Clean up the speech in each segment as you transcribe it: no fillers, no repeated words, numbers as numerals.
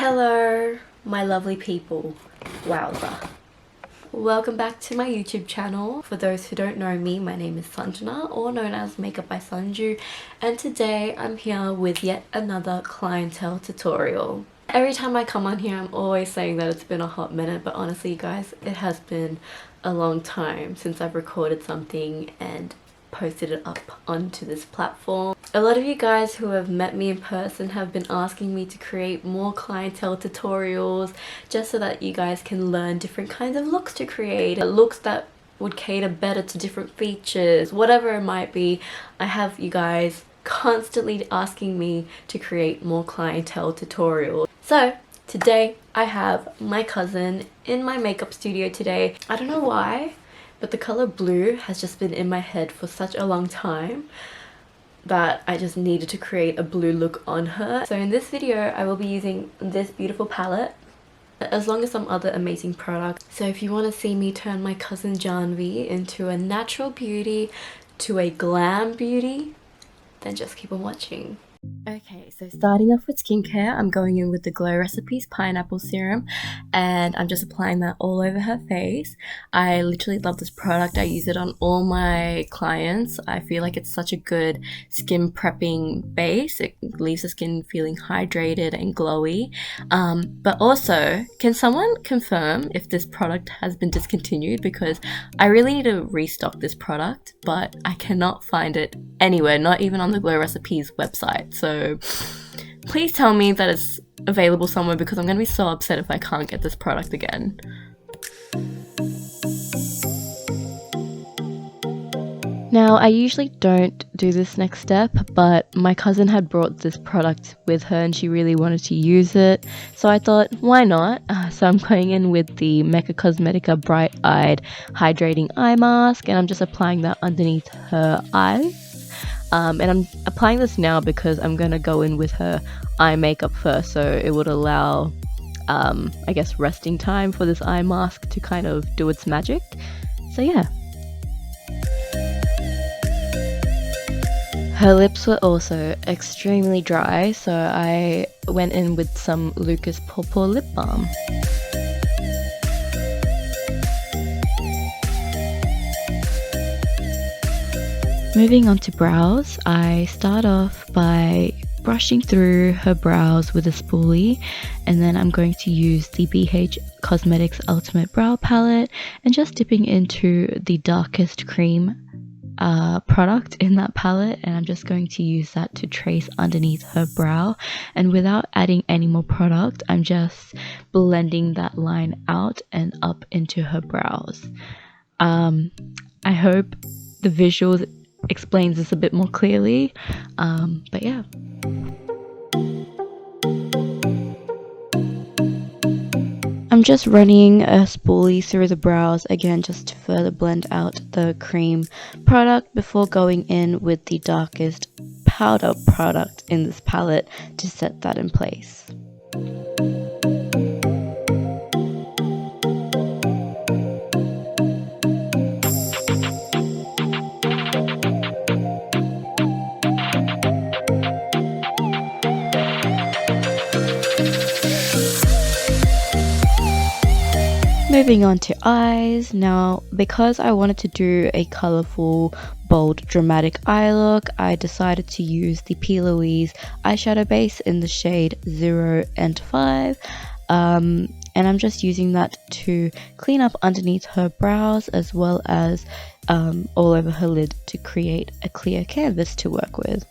Hello, my lovely people. Wowza. Welcome back to my YouTube channel. For those who don't know me, my name is Sanjana, or known as Makeup by Sanju, and today I'm here with yet another clientele tutorial. Every time I come on here, I'm always saying that it's been a hot minute, but honestly, you guys, it has been a long time since I've recorded something and posted it up onto this platform. A lot of you guys who have met me in person have been asking me to create more clientele tutorials just so that you guys can learn different kinds of looks to create, looks that would cater better to different features, whatever it might be. I have you guys constantly asking me to create more clientele tutorials. So today I have my cousin in my makeup studio today. I don't know why, but the color blue has just been in my head for such a long time that I just needed to create a blue look on her. So in this video I will be using this beautiful palette as long as some other amazing products. So if you want to see me turn my cousin Janvi into a natural beauty to a glam beauty, then just keep on watching. Okay, so starting off with skincare, I'm going in with the Glow Recipes Pineapple Serum and I'm just applying that all over her face. I literally love this product. I use it on all my clients. I feel like it's such a good skin prepping base. It leaves the skin feeling hydrated and glowy. But also, can someone confirm if this product has been discontinued? Because I really need to restock this product, but I cannot find it anywhere, not even on the Glow Recipes website. So please tell me that it's available somewhere, because I'm going to be so upset if I can't get this product again. Now, I usually don't do this next step, but my cousin had brought this product with her and she really wanted to use it. So I thought, why not? So I'm going in with the Mecca Cosmetica Bright Eyed Hydrating Eye Mask, and I'm just applying that underneath her eyes. And I'm applying this now because I'm going to go in with her eye makeup first, so it would allow, I guess, resting time for this eye mask to kind of do its magic. So yeah. Her lips were also extremely dry, so I went in with some Lucas Paw Paw lip balm. Moving on to brows, I start off by brushing through her brows with a spoolie, and then I'm going to use the BH Cosmetics Ultimate Brow Palette and just dipping into the darkest cream product in that palette, and I'm just going to use that to trace underneath her brow, and without adding any more product, I'm just blending that line out and up into her brows. I hope the visuals explains this a bit more clearly, but yeah. I'm just running a spoolie through the brows again just to further blend out the cream product before going in with the darkest powder product in this palette to set that in place. Moving on to eyes. Now, because I wanted to do a colourful, bold, dramatic eye look, I decided to use the Louise eyeshadow base in the shade 0 and 5. And I'm just using that to clean up underneath her brows as well as all over her lid to create a clear canvas to work with.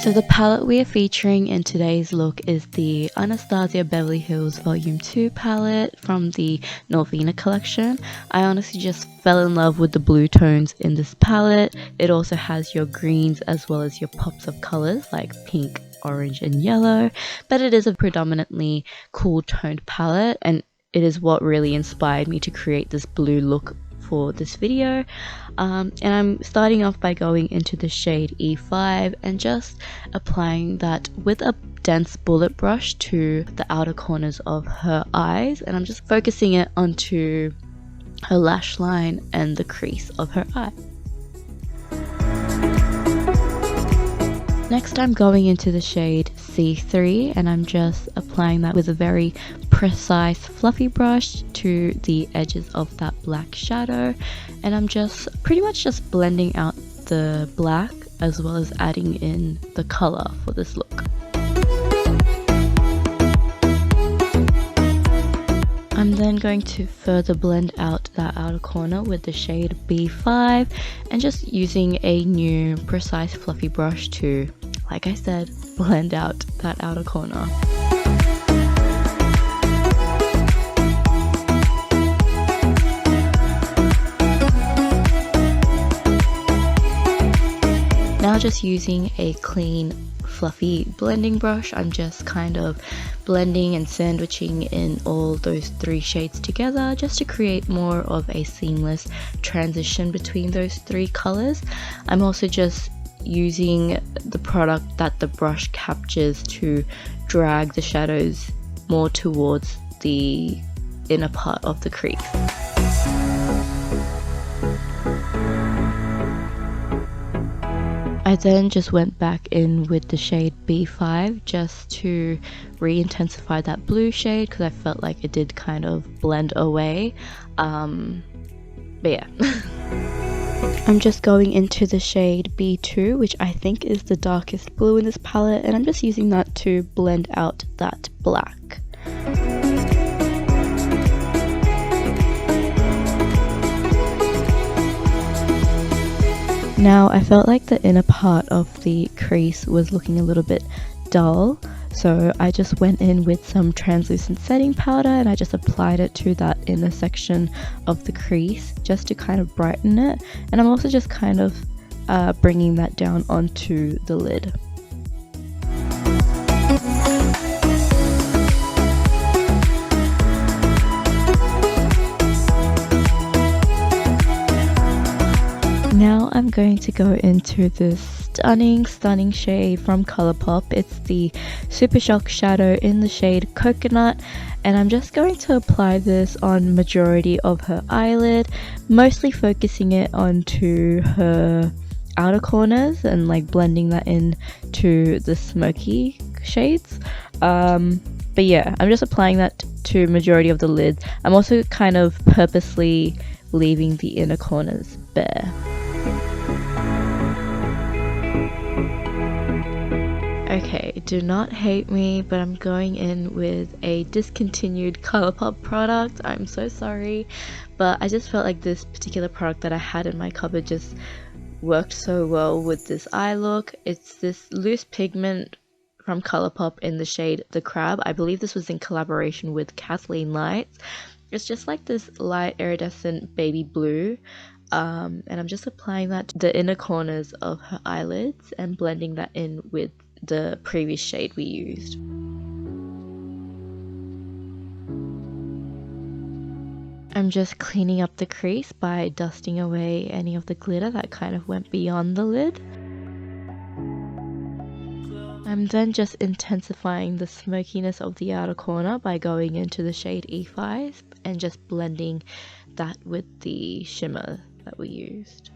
So the palette we are featuring in today's look is the Anastasia Beverley Hills Volume 2 palette from the Norvina collection. I honestly just fell in love with the blue tones in this palette. It also has your greens as well as your pops of colors like pink, orange and yellow, but it is a predominantly cool toned palette, and it is what really inspired me to create this blue look for this video. And I'm starting off by going into the shade E5 and just applying that with a dense bullet brush to the outer corners of her eyes, and I'm just focusing it onto her lash line and the crease of her eye. Next I'm going into the shade C3 and I'm just applying that with a very precise fluffy brush to the edges of that black shadow, and I'm just pretty much just blending out the black as well as adding in the color for this look. I'm then going to further blend out that outer corner with the shade B5 and just using a new precise fluffy brush to, like I said, blend out that outer corner. Now just using a clean fluffy blending brush, I'm just kind of blending and sandwiching in all those three shades together just to create more of a seamless transition between those three colors. I'm also just using the product that the brush captures to drag the shadows more towards the inner part of the crease. I then just went back in with the shade B5 just to re-intensify that blue shade because I felt like it did kind of blend away. But yeah. I'm just going into the shade B2, which I think is the darkest blue in this palette, and I'm just using that to blend out that black. Now I felt like the inner part of the crease was looking a little bit dull, so I just went in with some translucent setting powder and I just applied it to that inner section of the crease just to kind of brighten it, and I'm also just kind of bringing that down onto the lid. Now I'm going to go into this stunning shade from Colourpop. It's the Super Shock Shadow in the shade Coconut, and I'm just going to apply this on majority of her eyelid, mostly focusing it onto her outer corners and like blending that in to the smoky shades. But yeah, I'm just applying that to majority of the lid. I'm also kind of purposely leaving the inner corners bare. Okay, do not hate me, but I'm going in with a discontinued Colourpop product. I'm so sorry, but I just felt like this particular product that I had in my cupboard just worked so well with this eye look. It's this loose pigment from Colourpop in the shade The Crab. I believe this was in collaboration with Kathleen Lights. It's just like this light iridescent baby blue. And I'm just applying that to the inner corners of her eyelids and blending that in with the previous shade we used. I'm just cleaning up the crease by dusting away any of the glitter that kind of went beyond the lid. I'm then just intensifying the smokiness of the outer corner by going into the shade E5 and just blending that with the shimmer that we used.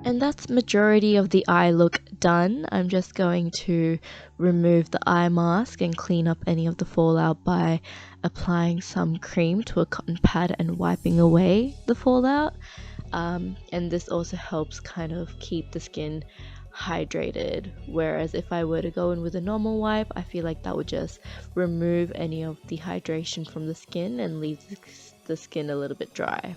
And that's majority of the eye look done. I'm just going to remove the eye mask and clean up any of the fallout by applying some cream to a cotton pad and wiping away the fallout. And this also helps kind of keep the skin hydrated, whereas if I were to go in with a normal wipe, I feel like that would just remove any of the hydration from the skin and leave the skin a little bit dry.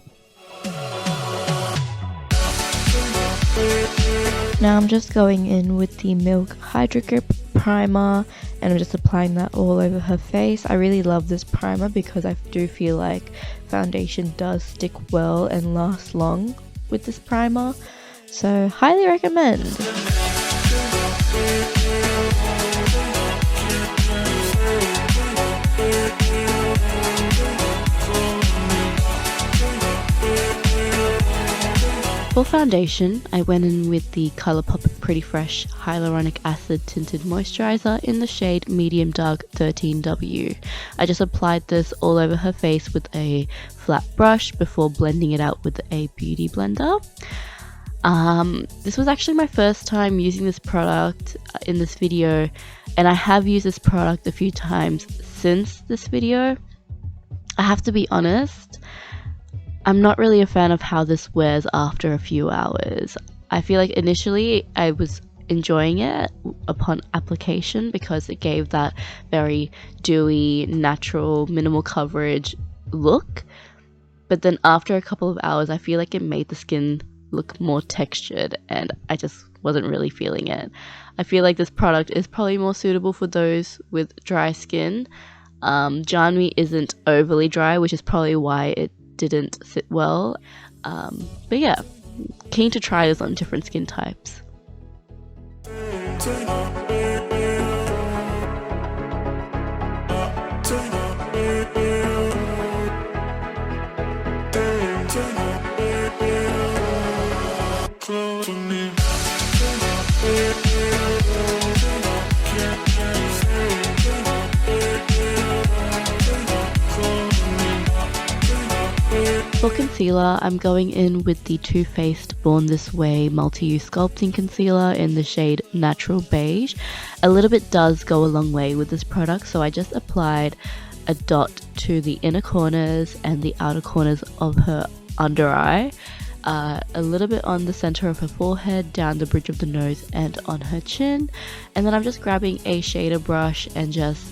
Now I'm just going in with the Milk HydroGrip primer and I'm just applying that all over her face. I really love this primer because I do feel like foundation does stick well and last long with this primer, so highly recommend. For foundation, I went in with the Colourpop Pretty Fresh Hyaluronic Acid Tinted Moisturiser in the shade Medium Dark 13W. I just applied this all over her face with a flat brush before blending it out with a beauty blender. This was actually my first time using this product in this video, and I have used this product a few times since this video. I have to be honest, I'm not really a fan of how this wears after a few hours. I feel like initially I was enjoying it upon application because it gave that very dewy, natural, minimal coverage look. But then after a couple of hours, I feel like it made the skin look more textured, and I just wasn't really feeling it. I feel like this product is probably more suitable for those with dry skin. Janvi isn't overly dry, which is probably why it didn't sit well, but yeah, keen to try this on different skin types. For concealer, I'm going in with the TooFaced Born This Way Multi-Use Sculpting Concealer in the shade Natural Beige. A little bit does go a long way with this product, so I just applied a dot to the inner corners and the outer corners of her under eye, a little bit on the center of her forehead, down the bridge of the nose and on her chin, and then I'm just grabbing a shader brush and just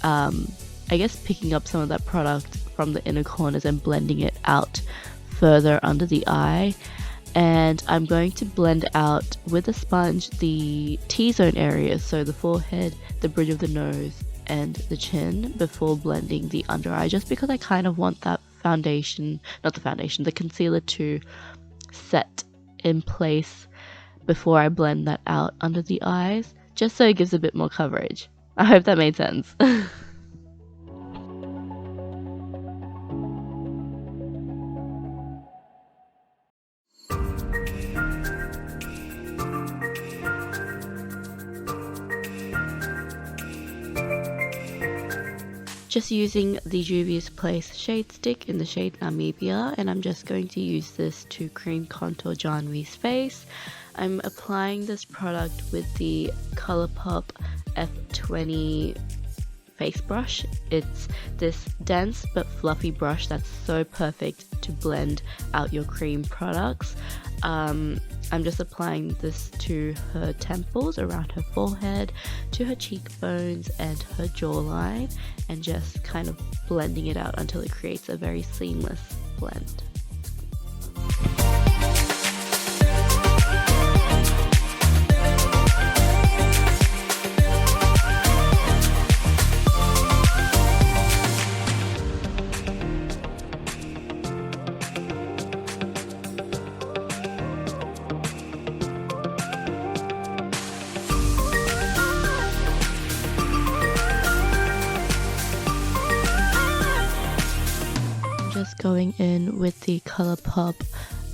I guess picking up some of that product from the inner corners and blending it out further under the eye. And I'm going to blend out with a sponge the T-zone areas, so the forehead, the bridge of the nose and the chin, before blending the under eye, just because I kind of want that the concealer to set in place before I blend that out under the eyes, just so it gives a bit more coverage. I hope that made sense. Just using the Juvia's Place Shade Stick in the shade Namibia, and I'm just going to use this to cream contour Janvi's face. I'm applying this product with the Colourpop F20 face brush. It's this dense but fluffy brush that's so perfect to blend out your cream products. I'm just applying this to her temples, around her forehead, to her cheekbones and her jawline, and just kind of blending it out until it creates a very seamless blend. Going in with the Colourpop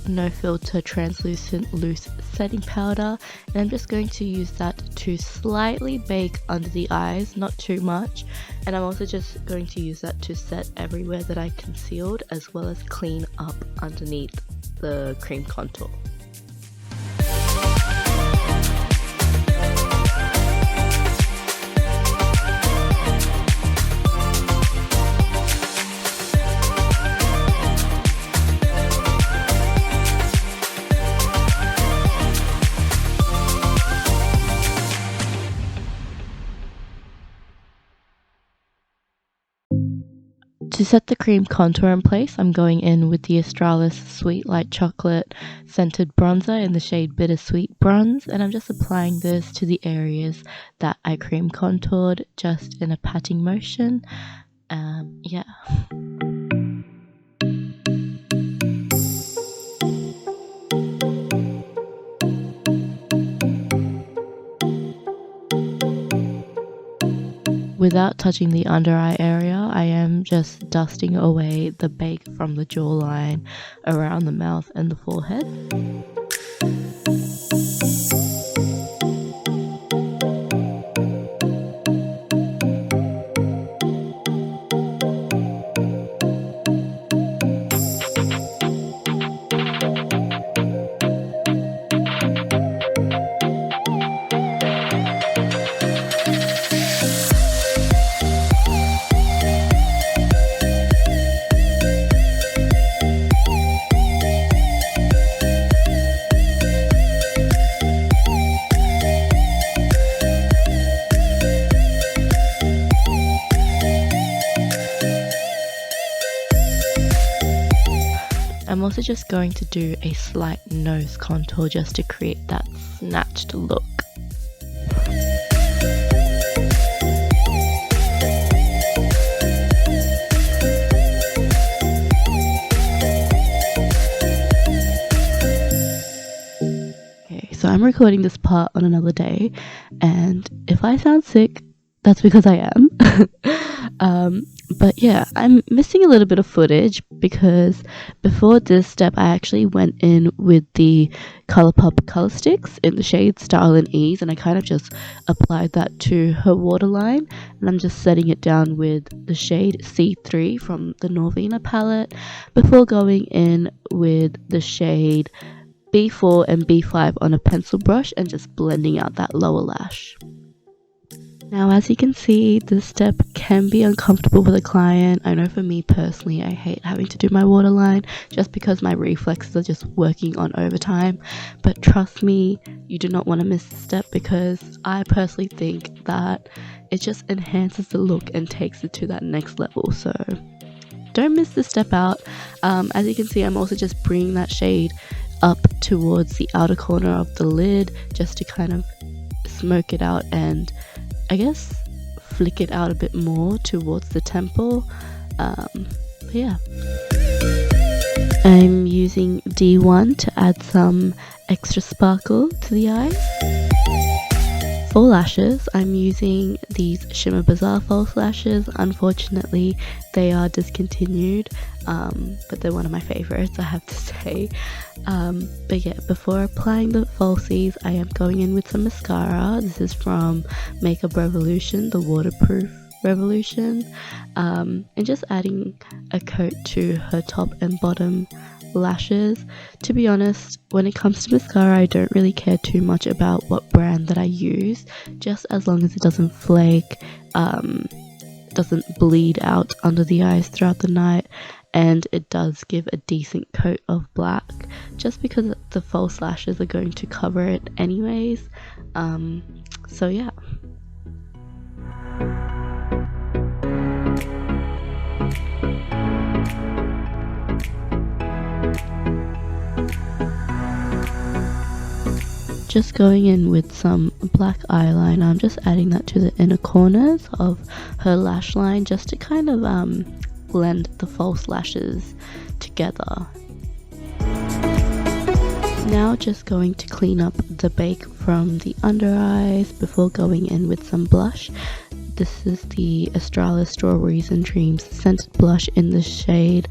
No Filter Translucent Loose Setting Powder, and I'm just going to use that to slightly bake under the eyes, not too much, and I'm also just going to use that to set everywhere that I concealed, as well as clean up underneath the cream contour. To set the cream contour in place, I'm going in with the Australis Sweet Light Chocolate Scented Bronzer in the shade Bittersweet Bronze, and I'm just applying this to the areas that I cream contoured, just in a patting motion. Yeah. without touching the under eye area, I am just dusting away the bake from the jawline around the mouth and the forehead. I'm also just going to do a slight nose contour just to create that snatched look. Okay, so I'm recording this part on another day, and if I sound sick, that's because I am. But yeah, I'm missing a little bit of footage because before this step I actually went in with the Colourpop Colour Stix in the shade Style and Ease, and I kind of just applied that to her waterline, and I'm just setting it down with the shade C3 from the Norvina palette before going in with the shade B4 and B5 on a pencil brush and just blending out that lower lash. Now, as you can see, this step can be uncomfortable for the client. I know for me personally, I hate having to do my waterline just because my reflexes are just working on overtime. But trust me, you do not want to miss this step because I personally think that it just enhances the look and takes it to that next level. So don't miss this step out. As you can see, I'm also just bringing that shade up towards the outer corner of the lid just to kind of smoke it out and I guess flick it out a bit more towards the temple. But yeah, I'm using D1 to add some extra sparkle to the eyes. For lashes, I'm using these Shimmer Bazaar false lashes. Unfortunately, they are discontinued, but they're one of my favorites, I have to say. But yeah, before applying the falsies, I am going in with some mascara. This is from Mecca Revolution, the waterproof Revolution, and just adding a coat to her top and bottom lashes. To be honest, when it comes to mascara, I don't really care too much about what brand that I use, just as long as it doesn't flake, doesn't bleed out under the eyes throughout the night, and it does give a decent coat of black, just because the false lashes are going to cover it anyways. So yeah. Just going in with some black eyeliner, I'm just adding that to the inner corners of her lash line just to kind of blend the false lashes together. Now just going to clean up the bake from the under eyes before going in with some blush. This is the Australia Strawberries and Dreams scented blush in the shade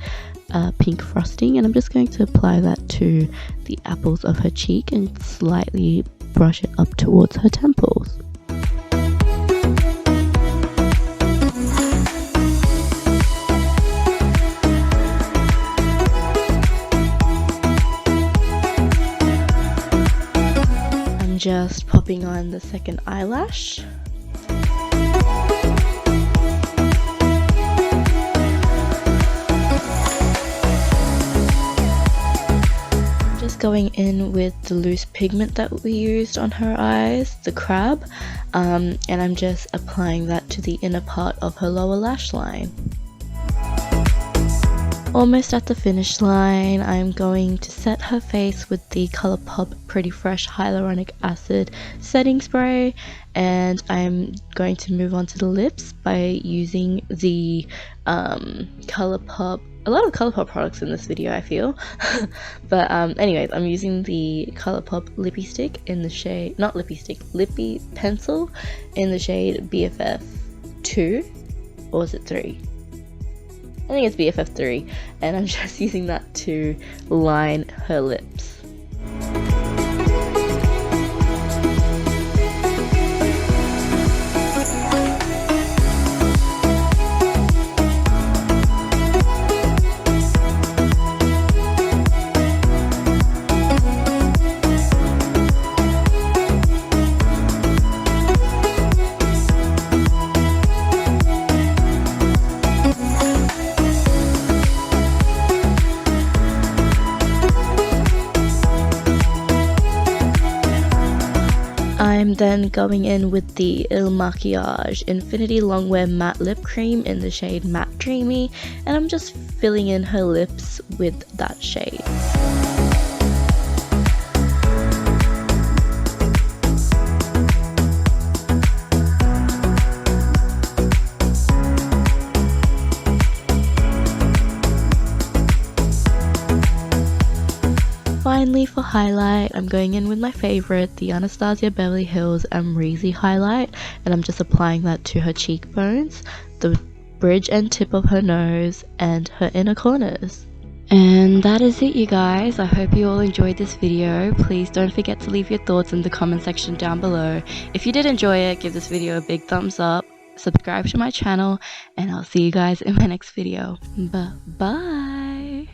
Pink Frosting, and I'm just going to apply that to the apples of her cheek and slightly brush it up towards her temples. I'm just popping on the second eyelash. Going in with the loose pigment that we used on her eyes, the crab, and I'm just applying that to the inner part of her lower lash line. Almost at the finish line, I'm going to set her face with the Colourpop Pretty Fresh Hyaluronic Acid setting spray, and I'm going to move on to the lips by using the Colourpop. A lot of Colourpop products in this video, I feel. But anyways, I'm using the Colourpop Lippy Stick in the shade, not Lippy Stick, Lippy Pencil in the shade BFF 2, or is it 3? I think it's BFF3, and I'm just using that to line her lips. I'm then going in with the Il Makiage Infinity Longwear Matte Lip Cream in the shade Matte Dreamy, and I'm just filling in her lips with that shade. Finally, for highlight, I'm going in with my favorite, the Anastasia Beverley Hills Amrezy highlight, and I'm just applying that to her cheekbones, the bridge and tip of her nose, and her inner corners. And that is it, you guys. I hope you all enjoyed this video. Please don't forget to leave your thoughts in the comment section down below. If you did enjoy it, give this video a big thumbs up, subscribe to my channel, and I'll see you guys in my next video. Bye.